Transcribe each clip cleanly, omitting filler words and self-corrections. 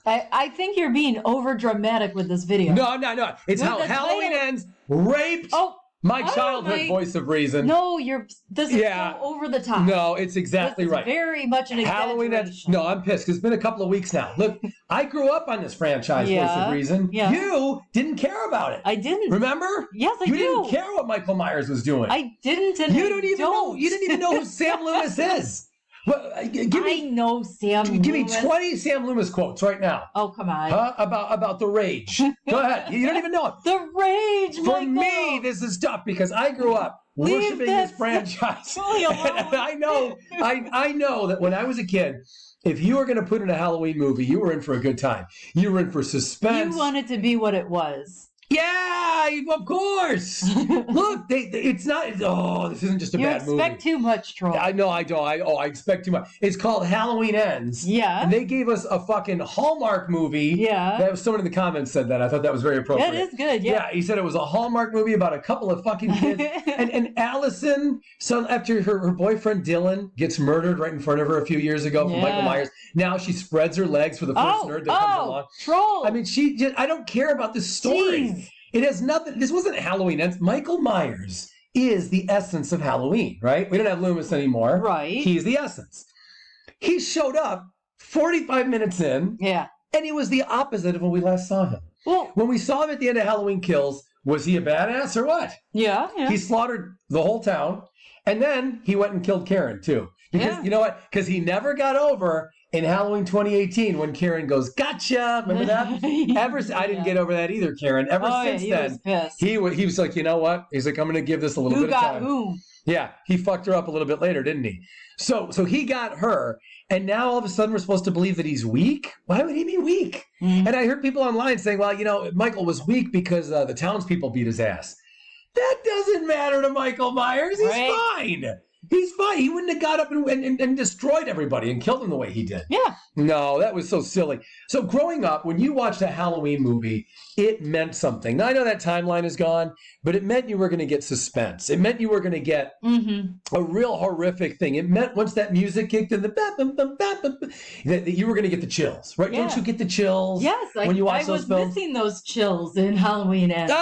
I think you're being over dramatic with this video. No, I'm not. No, it's how Halloween ends. Raped. My childhood voice of reason. No, this is so over the top. No, it's exactly right. Very much an Halloween exaggeration. No, I'm pissed. It's been a couple of weeks now. Look, I grew up on this franchise, voice of reason. Yeah. You didn't care about it. I didn't. Remember? Yes, I do. You didn't care what Michael Myers was doing. I didn't. And you don't even know. You didn't even know who Sam Loomis is. Well, I know Sam Loomis. Give me 20 Sam Loomis quotes right now. Oh, come on. Huh? About the rage. Go ahead. You don't even know it. The rage, For me, this is tough because I grew up worshiping this franchise. And I know that when I was a kid, if you were going to put in a Halloween movie, you were in for a good time. You were in for suspense. You want it to be what it was. Yeah, of course. Look, it's not. Oh, this isn't just a bad movie. You expect too much, Troll. I know, I don't. I expect too much. It's called Halloween Ends. Yeah. And they gave us a fucking Hallmark movie. Yeah. That was someone in the comments said that. I thought that was very appropriate. That is good. Yeah. Yeah. He said it was a Hallmark movie about a couple of fucking kids. and Allison, so after her boyfriend Dylan gets murdered right in front of her a few years ago from Michael Myers, now she spreads her legs for the first nerd that comes along. Troll. I mean, I don't care about this story. Jeez. It has nothing. This wasn't Halloween Ends. Michael Myers is the essence of Halloween, right? We don't have Loomis anymore. Right. He's the essence. He showed up 45 minutes in. Yeah. And he was the opposite of when we last saw him. Well, when we saw him at the end of Halloween Kills, was he a badass or what? Yeah. He slaughtered the whole town. And then he went and killed Karen, too. Because, you know what? Because he never got over in Halloween 2018 when Karen goes, gotcha. Remember that? I didn't get over that either, Karen. Ever since then, he was like, you know what? He's like, I'm going to give this a little bit of time. Who? Yeah, he fucked her up a little bit later, didn't he? So he got her, and now all of a sudden we're supposed to believe that he's weak? Why would he be weak? Mm-hmm. And I heard people online saying, well, Michael was weak because the townspeople beat his ass. That doesn't matter to Michael Myers. He's fine. He's fine. He wouldn't have got up and destroyed everybody and killed them the way he did. Yeah. No, that was so silly. So growing up, when you watched a Halloween movie, it meant something. Now, I know that timeline is gone, but it meant you were going to get suspense. It meant you were going to get a real horrific thing. It meant once that music kicked in, that you were going to get the chills, right? Yeah. Don't you get the chills? Yes, when you watch those films? I was missing those chills in Halloween Ends.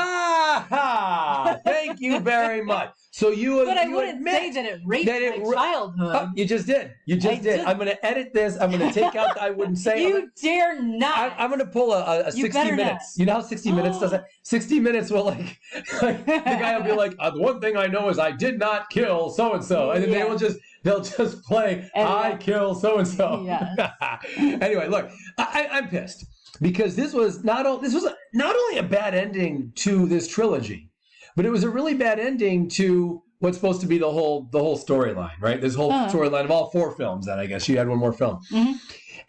Thank you very much. So but I wouldn't say that it raped my childhood. Oh, you just did. You just did. I'm going to edit this. I'm going to take out I wouldn't say. You dare not. I'm going to pull a 60 minutes. Not. You know how 60 minutes does that? 60 minutes will the guy will be like, the one thing I know is I did not kill so-and-so. And then they'll just play, I kill so-and-so. Yes. Anyway, look, I'm pissed because this was not only a bad ending to this trilogy, but it was a really bad ending to what's supposed to be the whole storyline, right? This whole storyline of all 4 films. That I guess she had one more film,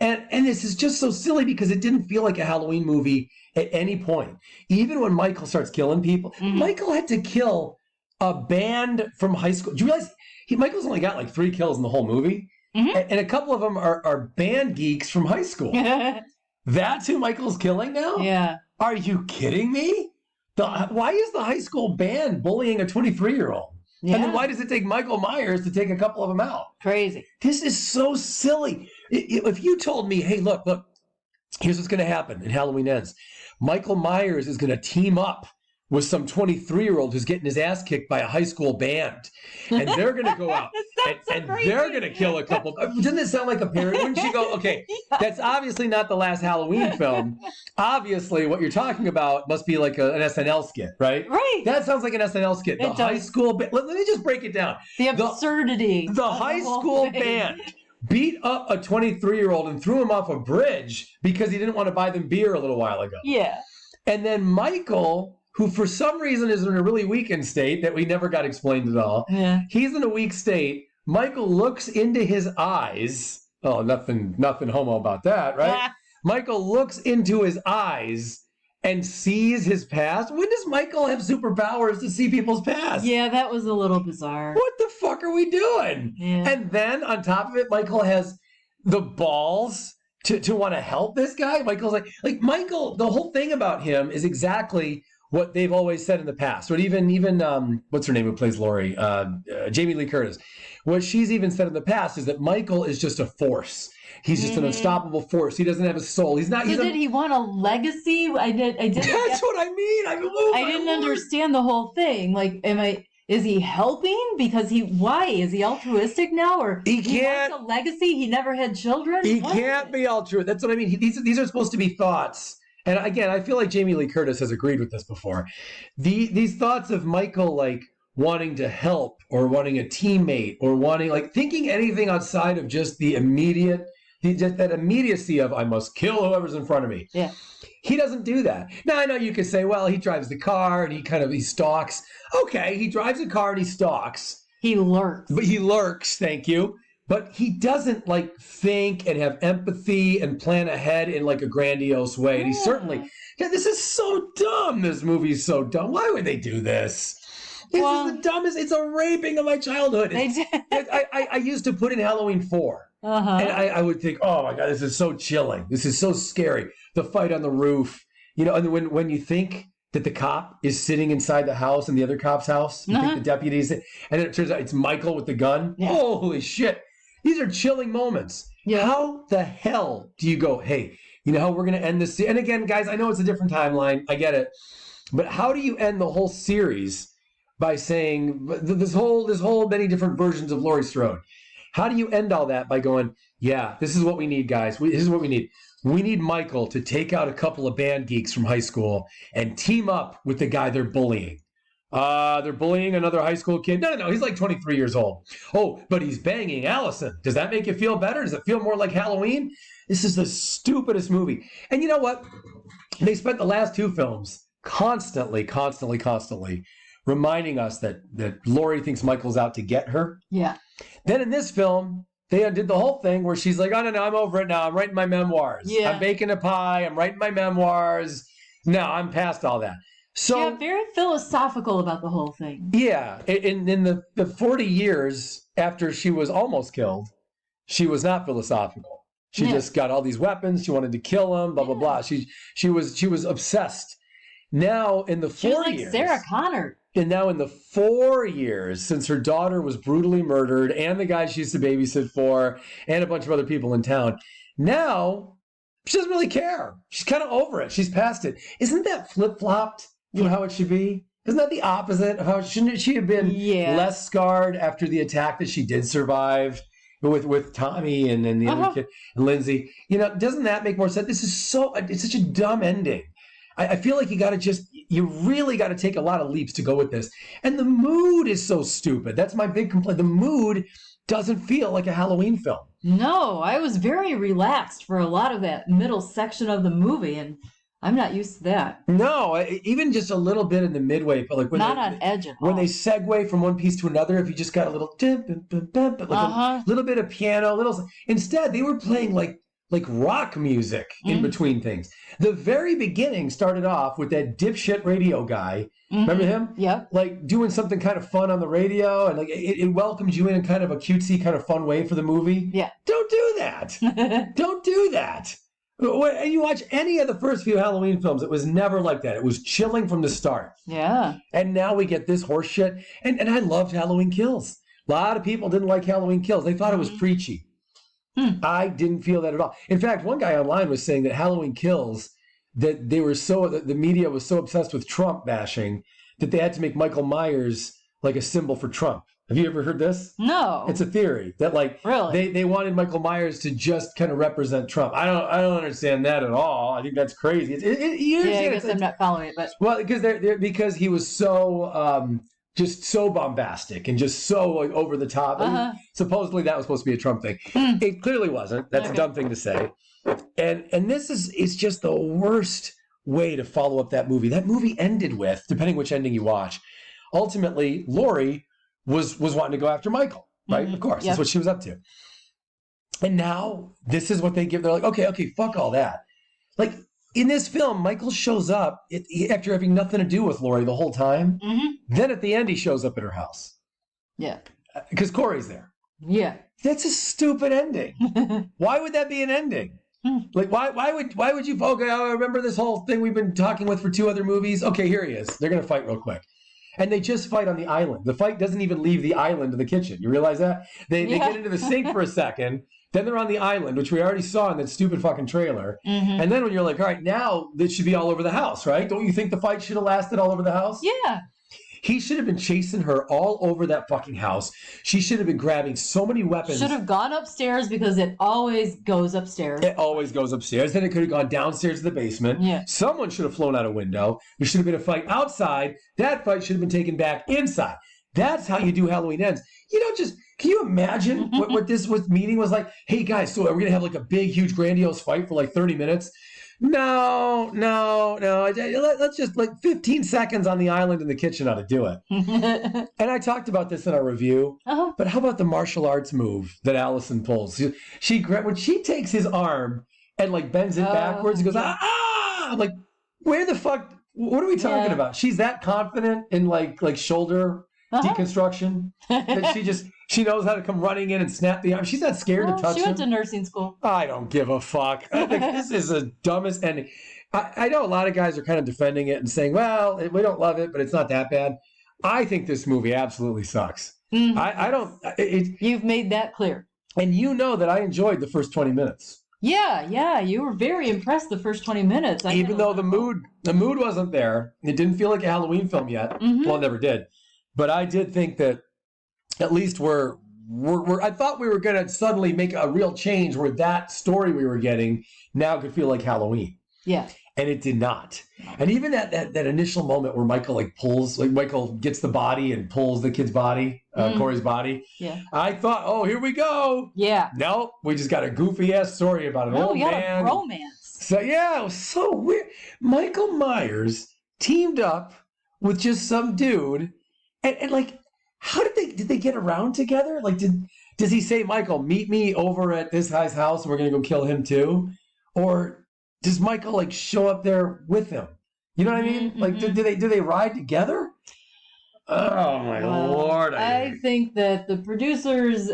and this is just so silly because it didn't feel like a Halloween movie at any point. Even when Michael starts killing people, Michael had to kill a band from high school. Do you realize Michael's only got like 3 kills in the whole movie, and a couple of them are band geeks from high school. That's who Michael's killing now? Yeah. Are you kidding me? Why is the high school band bullying a 23-year-old? Yeah. And then why does it take Michael Myers to take a couple of them out? Crazy. This is so silly. If you told me, hey, look, here's what's going to happen in Halloween Ends. Michael Myers is going to team up with some 23-year-old who's getting his ass kicked by a high school band. And they're going to go out and they're going to kill a couple. Doesn't it sound like a parody? Wouldn't you go, okay, that's obviously not the last Halloween film. Obviously, what you're talking about must be like an SNL skit, right? Right. That sounds like an SNL skit. The high school band. Let me just break it down. The absurdity. The high school band beat up a 23-year-old and threw him off a bridge because he didn't want to buy them beer a little while ago. Yeah. And then Michael, who for some reason is in a really weakened state that we never got explained at all. Yeah. He's in a weak state. Michael looks into his eyes. Oh, nothing homo about that, right? Yeah. Michael looks into his eyes and sees his past. When does Michael have superpowers to see people's past? Yeah, that was a little bizarre. What the fuck are we doing? Yeah. And then on top of it, Michael has the balls to want to help this guy. Michael's like Michael, the whole thing about him is exactly what they've always said in the past. But even what's her name who plays Laurie? Jamie Lee Curtis. what she's even said in the past is that Michael is just a force. He's just an unstoppable force. He doesn't have a soul. He's not. So did he want a legacy? I didn't. That's what I mean. I didn't understand the whole thing. Like, is he helping because why? Is he altruistic now, or he can't wants a legacy? He never had children. He can't be altruistic. That's what I mean. These are supposed to be thoughts. And again, I feel like Jamie Lee Curtis has agreed with this before. These thoughts of Michael, like wanting to help or wanting a teammate or wanting, like thinking anything outside of just the immediate, just that immediacy of I must kill whoever's in front of me. Yeah. He doesn't do that. Now, I know you could say, well, he drives the car and he stalks. Okay, he drives a car and he stalks. He lurks. But he lurks, thank you. But he doesn't like think and have empathy and plan ahead in like a grandiose way. And he certainly, this is so dumb. This movie's so dumb. Why would they do this? This is the dumbest. It's a raping of my childhood. They did. I used to put in Halloween 4. And I would think, oh my God, this is so chilling. This is so scary. The fight on the roof, and when you think that the cop is sitting inside the house in the other cop's house, you think the deputy is, and then it turns out it's Michael with the gun. Yeah. Holy shit. These are chilling moments. Yeah. How the hell do you go, hey, how we're going to end this? And again, guys, I know it's a different timeline. I get it. But how do you end the whole series by saying this whole many different versions of Laurie Strode? How do you end all that by going, yeah, this is what we need, guys. This is what we need. We need Michael to take out a couple of band geeks from high school and team up with the guy they're bullying. They're bullying another high school kid. No. He's like 23 years old. Oh, but he's banging Allison. Does that make you feel better? Does it feel more like Halloween? This is the stupidest movie. And you know what? They spent the last 2 films constantly reminding us that Laurie thinks Michael's out to get her. Yeah. Then in this film, they did the whole thing where she's like, oh, no, I'm over it now. I'm writing my memoirs. Yeah. I'm baking a pie. I'm writing my memoirs. No, I'm past all that. So very philosophical about the whole thing. Yeah. In the 40 years after she was almost killed, she was not philosophical. She just got all these weapons. She wanted to kill him, blah, blah, blah. She was obsessed. Now in the 4 years. She was like Sarah Connor. And now in the 4 years since her daughter was brutally murdered and the guy she used to babysit for and a bunch of other people in town, now she doesn't really care. She's kind of over it. She's past it. Isn't that flip-flopped from how it should be? Isn't that the opposite of how shouldn't she have been less scarred after the attack that she did survive with Tommy and the other kid and Lindsay? Doesn't that make more sense? It's such a dumb ending. I feel like you really got to take a lot of leaps to go with this. And the mood is so stupid. That's my big complaint. The mood doesn't feel like a Halloween film. No, I was very relaxed for a lot of that middle section of the movie, and I'm not used to that. No, even just a little bit in the midway, but like on edge at all. When they segue from one piece to another, if you just got a little a little bit of piano, instead they were playing like rock music in between things. The very beginning started off with that dipshit radio guy. Remember him? Yeah. Like doing something kind of fun on the radio, and like it welcomed you in kind of a cutesy kind of fun way for the movie. Yeah. Don't do that. Don't do that. And you watch any of the first few Halloween films, it was never like that. It was chilling from the start. Yeah. And now we get this horse shit. And I loved Halloween Kills. A lot of people didn't like Halloween Kills. They thought it was preachy. I didn't feel that at all. In fact, one guy online was saying that Halloween Kills, that the media was so obsessed with Trump bashing that they had to make Michael Myers like a symbol for Trump. Have you ever heard this? No. It's a theory that really? they wanted Michael Myers to just kind of represent Trump. I don't understand that at all. I think that's crazy. I guess I'm not following it, but because he was so just so bombastic and just so over the top. And supposedly that was supposed to be a Trump thing. It clearly wasn't. That's a dumb thing to say. And this is just the worst way to follow up that movie. That movie ended with, depending which ending you watch, ultimately Laurie was wanting to go after Michael, right? Of course, that's what she was up to. And now this is what they give. They're like, okay, fuck all that. Like in this film, Michael shows up after having nothing to do with Laurie the whole time. Then at the end, he shows up at her house. Yeah. Because Corey's there. Yeah. That's a stupid ending. Why would that be an ending? Like, why would you, okay, I remember this whole thing we've been talking with for 2 other movies. Okay, here he is. They're going to fight real quick. And they just fight on the island. The fight doesn't even leave the island of the kitchen. You realize that? They get into the sink for a second. Then they're on the island, which we already saw in that stupid fucking trailer. Mm-hmm. And then when you're like, all right, now this should be all over the house, right? Don't you think the fight should have lasted all over the house? Yeah. He should have been chasing her all over that fucking house. She should have been grabbing so many weapons. Should have gone upstairs because it always goes upstairs. It always goes upstairs. Then it could have gone downstairs to the basement. Yeah. Someone should have flown out a window. There should have been a fight outside. That fight should have been taken back inside. That's how you do Halloween Ends. You don't just, can you imagine what this meeting was like? Hey guys, so are we going to have like a big, huge, grandiose fight for like 30 minutes? No. Let's just like 15 seconds on the island in the kitchen ought to do it. And I talked about this in our review, but how about the martial arts move that Allison pulls? When she takes his arm and like bends it backwards, and goes, I'm like, where the fuck, what are we talking about? She's that confident in like shoulder deconstruction that she knows how to come running in and snap the arm. She's not scared to touch She went him. to nursing school. I don't give a fuck. I think this is the dumbest ending. I know a lot of guys are kind of defending it and saying, well, we don't love it, but it's not that bad. I think this movie absolutely sucks. Mm-hmm. I don't. You've made that clear. And you know that I enjoyed the first 20 minutes. Yeah. You were very impressed the first 20 minutes. Even though the mood wasn't there. It didn't feel like a Halloween film yet. Mm-hmm. Well, it never did. But I did think that at least I thought we were going to suddenly make a real change where that story we were getting now could feel like Halloween. Yeah. And it did not. And even that initial moment where Michael gets the body and pulls the kid's body, Corey's body. Yeah. I thought, oh, here we go. Yeah. Nope. We just got a goofy ass story about an old man. A romance. So yeah, it was so weird. Michael Myers teamed up with just some dude. And like, how did they get around together? Like, does he say, Michael, meet me over at this guy's house and we're going to go kill him too? Or does Michael like show up there with him? You know what I mean? Mm-hmm. Like, do they ride together? Oh my Lord. I think that the producers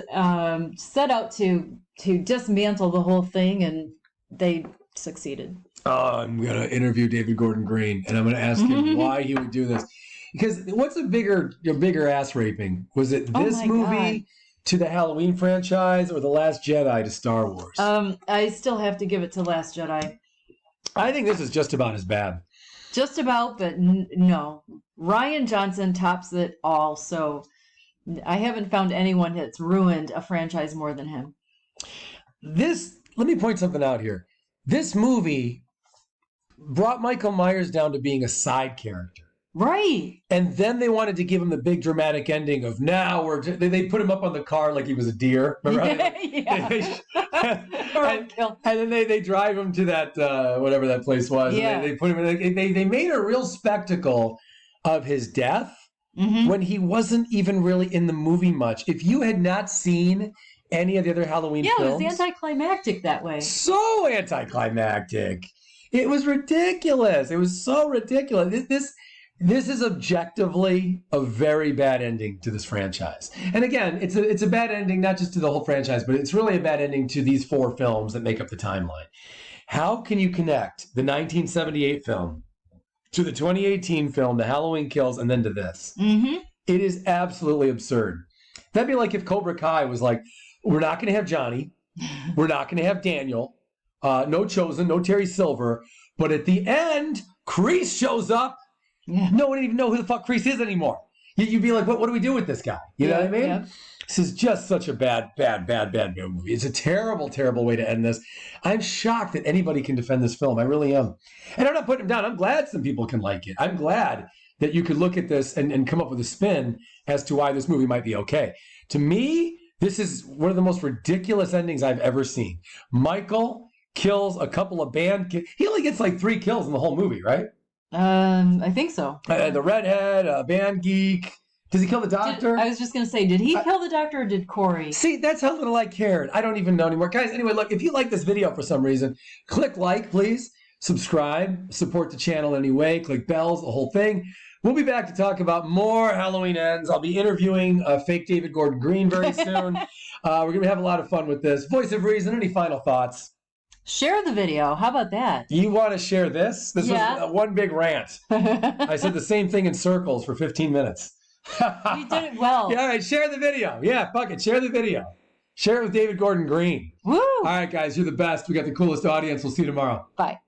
set out to dismantle the whole thing and they succeeded. I'm going to interview David Gordon Green and I'm going to ask him why he would do this. Because what's a bigger ass raping? Was it this movie to the Halloween franchise or The Last Jedi to Star Wars? I still have to give it to Last Jedi. I think this is just about as bad. Just about, but no. Rian Johnson tops it all, so I haven't found anyone that's ruined a franchise more than him. Let me point something out here. This movie brought Michael Myers down to being a side character. Right. And then they wanted to give him the big dramatic ending of now they put him up on the car like he was a deer. Remember? And then they drive him to that whatever that place was. Yeah. And they put him in. They made a real spectacle of his death when he wasn't even really in the movie much. If you had not seen any of the other Halloween films, it was anticlimactic that way. So anticlimactic. It was ridiculous. It was so ridiculous. This is objectively a very bad ending to this franchise. And again, it's a bad ending, not just to the whole franchise, but it's really a bad ending to these 4 films that make up the timeline. How can you connect the 1978 film to the 2018 film, The Halloween Kills, and then to this? Mm-hmm. It is absolutely absurd. That'd be like if Cobra Kai was like, we're not going to have Johnny, we're not going to have Daniel, no Chosen, no Terry Silver, but at the end, Kreese shows up. Yeah. No one even know who the fuck Kreese is anymore. You'd be like, what do we do with this guy? You know what I mean? Yeah. This is just such a bad movie. It's a terrible, terrible way to end this. I'm shocked that anybody can defend this film. I really am. And I'm not putting him down. I'm glad some people can like it. I'm glad that you could look at this and come up with a spin as to why this movie might be okay. To me, this is one of the most ridiculous endings I've ever seen. Michael kills a couple of he only gets like 3 kills in the whole movie, right? I think so. The redhead, band geek. Does he kill the doctor? I was just going to say, did he kill the doctor or did Corey? See, that's how little I cared. I don't even know anymore. Guys, anyway, look, if you like this video for some reason, click like, please. Subscribe. Support the channel anyway. Click bells, the whole thing. We'll be back to talk about more Halloween Ends. I'll be interviewing fake David Gordon Green very soon. We're going to have a lot of fun with this. Voice of Reason, any final thoughts? Share the video. How about that? You want to share this? This Yeah. was one big rant. I said the same thing in circles for 15 minutes. You did it well. Yeah, all right, share the video. Yeah, fuck it. Share the video. Share it with David Gordon Green. Woo! All right, guys, you're the best. We got the coolest audience. We'll see you tomorrow. Bye.